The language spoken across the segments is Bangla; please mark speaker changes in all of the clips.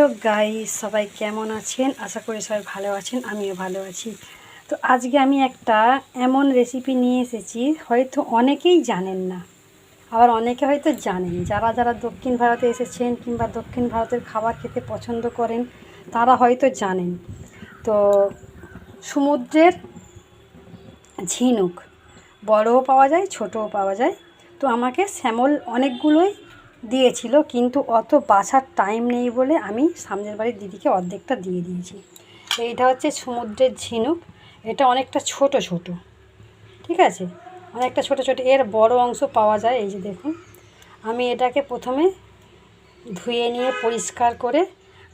Speaker 1: হ্যালো গাইস, সবাই কেমন আছেন? আশা করি সবাই ভালো আছেন, আমিও ভালো আছি। তো আজকে আমি একটা এমন রেসিপি নিয়ে এসেছি, হয়তো অনেকেই জানেন না, আবার অনেকে হয়তো জানেন। যারা যারা দক্ষিণ ভারতে এসেছেন কিংবা দক্ষিণ ভারতের খাবার খেতে পছন্দ করেন তারা হয়তো জানেন। তো সমুদ্রের ঝিনুক বড়ও পাওয়া যায়, ছোটও পাওয়া যায়। তো আমাকে স্যামল অনেকগুলোই দিয়েছিল, কিন্তু অত বাছার টাইম নেই বলে আমি সামনের বাড়ির দিদিকে অর্ধেকটা দিয়ে দিয়েছি। এইটা হচ্ছে সমুদ্রের ঝিনুক। এটা অনেকটা ছোট ছোট, ঠিক আছে, অনেকটা ছোট ছোট। এর বড় অংশ পাওয়া যায়, এই যে দেখুন। আমি এটাকে প্রথমে ধুয়ে নিয়ে পরিষ্কার করে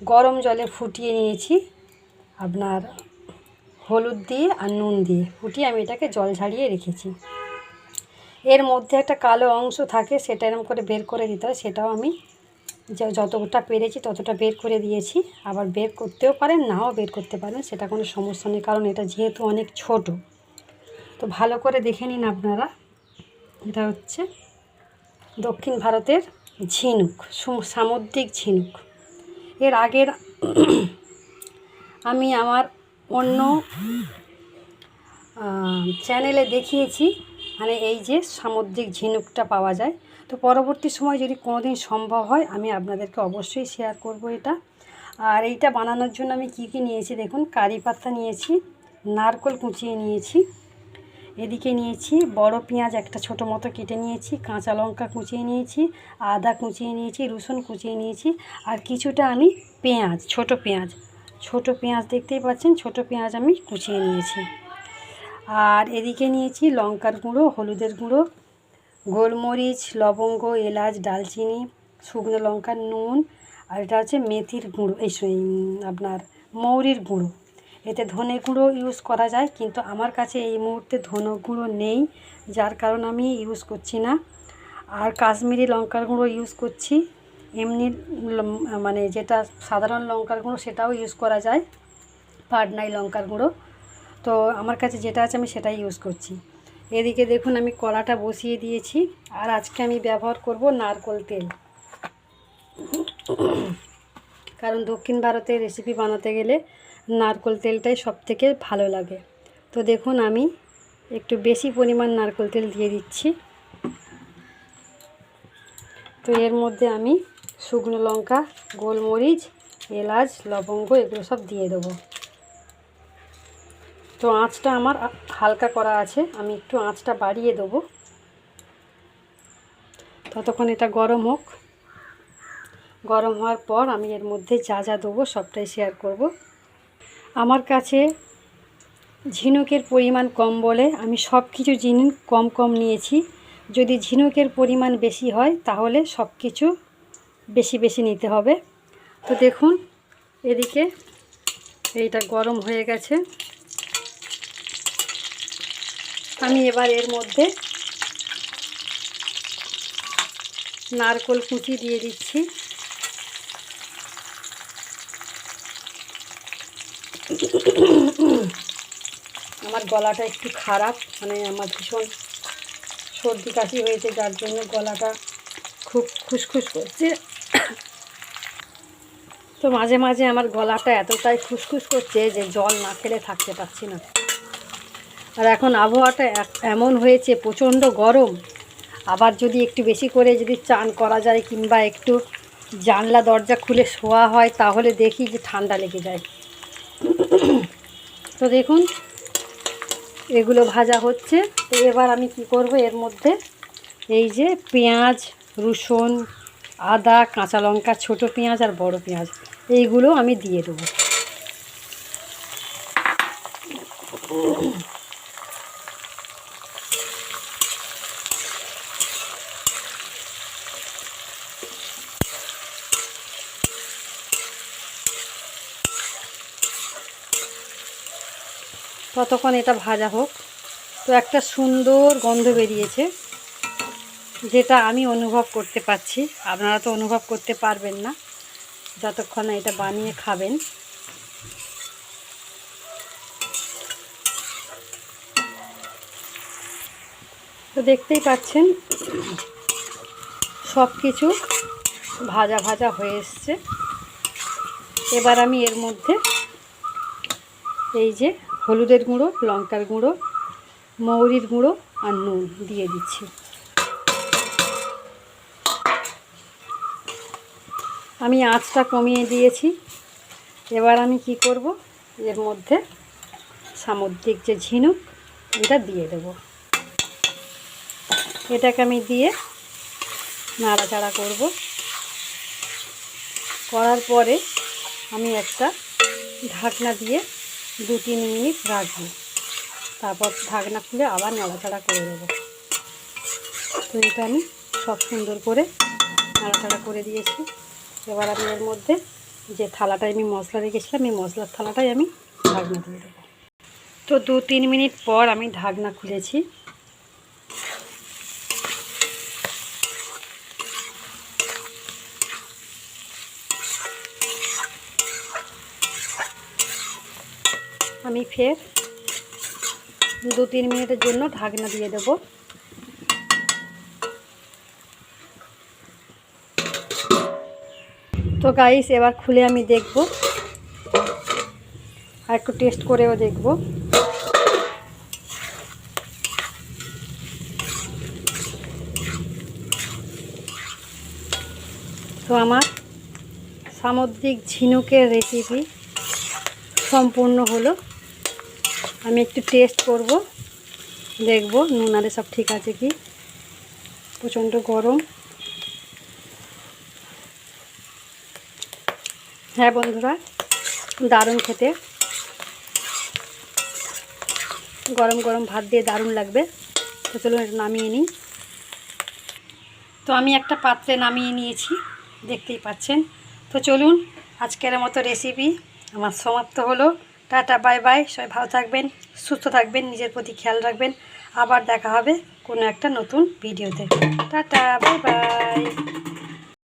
Speaker 1: গরম জলে ফুটিয়ে নিয়েছি, আপনার হলুদ দিয়ে আর নুন দিয়ে ফুটিয়ে আমি এটাকে জল ঝাড়িয়ে রেখেছি। এর মধ্যে একটা কালো অংশ থাকে, সেটা এরকম করে বের করে দিতে হয়। সেটাও আমি যতটা পেরেছি ততটা বের করে দিয়েছি। আবার বের করতেও পারেন, নাও বের করতে পারেন, সেটা কোনো সমস্যা নেই, কারণ এটা যেহেতু অনেক ছোট। তো ভালো করে দেখে নিন আপনারা। এটা হচ্ছে দক্ষিণ ভারতের ঝিনুক, সামুদ্রিক ঝিনুক। এর আগের আমি আমার অন্য চ্যানেলে দেখিয়েছি, মানে এই যে সামুদ্রিক ঝিনুকটা পাওয়া যায়। তো পরবর্তী সময় যদি কোনো দিন সম্ভব হয় আমি আপনাদেরকে অবশ্যই শেয়ার করব এটা। আর এইটা বানানোর জন্য আমি কি কি নিয়েছি দেখুন। কারি পাতা নিয়েছি, নারকেল কুচিয়ে নিয়েছি, এদিকে নিয়েছি বড় পেঁয়াজ একটা ছোটো মতো কেটে নিয়েছি, কাঁচা লঙ্কা কুচিয়ে নিয়েছি, আদা কুচিয়ে নিয়েছি, রসুন কুচিয়ে নিয়েছি, আর কিছুটা আমি পেঁয়াজ, ছোট পেঁয়াজ দেখতেই পাচ্ছেন, ছোট পেঁয়াজ আমি কুচিয়ে নিয়েছি। আর এদিকে নিয়েছি লঙ্কার গুঁড়ো, হলুদের গুঁড়ো, গোলমরিচ, লবঙ্গ, এলাচ, দালচিনি, শুকনো লঙ্কার নুন, আর এটা হচ্ছে মেথির গুঁড়ো, আপনার মৌরির গুঁড়ো। এতে ধনে গুঁড়ো ইউজ করা যায়, কিন্তু আমার কাছে এই মুহূর্তে ধনে গুঁড়ো নেই, যার কারণ আমি ইউজ করছি না। আর কাশ্মীরি লঙ্কার গুঁড়ো ইউজ করছি, এমনি মানে যেটা সাধারণ লঙ্কার গুঁড়ো সেটাও ইউজ করা যায়, পাটনাই লঙ্কার গুঁড়ো। তো আমার কাছে যেটা আছে আমি সেটাই ইউজ করছি। এদিকে দেখুন আমি কড়াটা বসিয়ে দিয়েছি, আর আজকে আমি ব্যবহার করব নারকেল তেল, কারণ দক্ষিণ ভারতের রেসিপি বানাতে গেলে নারকেল তেলটাই সবথেকে ভালো লাগে। তো দেখুন আমি একটু বেশি পরিমাণ নারকেল তেল দিয়ে দিচ্ছি। তো এর মধ্যে আমি শুকনো লঙ্কা, গোলমরিচ, এলাচ, লবঙ্গ এগুলো সব দিয়ে দেবো। তো আঁচটা আমার হালকা করা আছে, আমি একটু আঁচটা বাড়িয়ে দেবো, ততক্ষণ এটা গরম হোক। গরম হওয়ার পর আমি এর মধ্যে যা যা দেবো সবটাই শেয়ার করব। আমার কাছে ঝিনুকের পরিমাণ কম বলে আমি সব কিছু জিনিস কম কম নিয়েছি। যদি ঝিনুকের পরিমাণ বেশি হয় তাহলে সব কিছু বেশি বেশি নিতে হবে। তো দেখুন এদিকে এইটা গরম হয়ে গেছে। আমি এবার এর মধ্যে নারকেল কুচি দিয়ে দিচ্ছি। আমার গলাটা একটু খারাপ, মানে আমার ভীষণ সর্দি কাশি হয়েছে, যার জন্য গলাটা খুব খুসখুস করছে। তো মাঝে মাঝে আমার গলাটা এতটাই খুসখুস করছে যে জল না খেলে থাকতে পারছি না। আর এখন আবহাওয়াটা এমন হয়েছে, প্রচণ্ড গরম। আবার যদি একটু বেশি করে যদি চান করা যায় কিংবা একটু জানলা দরজা খুলে শোয়া হয় তাহলে দেখি যে ঠান্ডা লেগে যায়। তো দেখুন এগুলো ভাজা হচ্ছে। তো এবার আমি কি করব, এর মধ্যে এই যে পেঁয়াজ, রসুন, আদা, কাঁচা লঙ্কা, ছোট পেঁয়াজ আর বড় পেঁয়াজ এইগুলো আমি দিয়ে দেবো। ততক্ষণ এটা ভাজা হোক। তো একটা সুন্দর গন্ধ বেরিয়েছে, যেটা আমি অনুভব করতে পারছি। আপনারা তো অনুভব করতে পারবেন না যতক্ষণ না এটা বানিয়ে খাবেন। তো দেখতেই পাচ্ছেন সব কিছু ভাজা ভাজা হয়ে এসছে। এবার আমি এর মধ্যে এই যে হলুদের গুঁড়ো, লঙ্কার গুঁড়ো, মৌরির গুঁড়ো আর নুন দিয়ে দিচ্ছি। আমি আঁচটা কমিয়ে দিয়েছি। এবার আমি কি করব, এর মধ্যে সামুদ্রিক যে ঝিনুক এটা দিয়ে দেব। এটাকে আমি দিয়ে নাড়াচাড়া করব। করার পরে আমি একটা ঢাকনা দিয়ে 2-3 মিনিট রাখব। তারপর ঢাকনা খুলে আবার নাড়াচাড়া করে দেব। তো এটা আমি সব সুন্দর করে নাড়াচাড়া করে দিয়েছি। এবার আমি এর মধ্যে যে থালাটায় আমি মশলা রেখেছিলাম, এই মশলার থালাটাই আমি ঢাকনা দিয়ে দেবো। তো 2-3 মিনিট পর আমি ঢাকনা খুলেছি। আমি ফের 2-3 মিনিটের জন্য ঢাকনা দিয়ে দেব। তো গাইস, এবার খুলে আমি দেখব আর একটু টেস্ট করেও দেখব। তো আমার সামুদ্রিক ঝিনুকের রেসিপি সম্পূর্ণ হলো। আমি একটু টেস্ট করব, দেখব নুন আরে সব ঠিক আছে কি। প্রচণ্ড গরম। হ্যাঁ বন্ধুরা, দারুণ খেতে। গরম গরম ভাত দিয়ে দারুণ লাগবে। তো চলুন এটা নামিয়ে নিই। তো আমি একটা পাত্রে নামিয়ে নিয়েছি, দেখতেই পাচ্ছেন। তো চলুন আজকের মতো রেসিপি আমার সমাপ্ত হলো। Tata, bye bye. সবাই ভালো থাকবেন, সুস্থ থাকবেন, নিজের প্রতি খেয়াল রাখবেন। আবার দেখা হবে কোনো একটা নতুন ভিডিওতে। Tata, bye bye.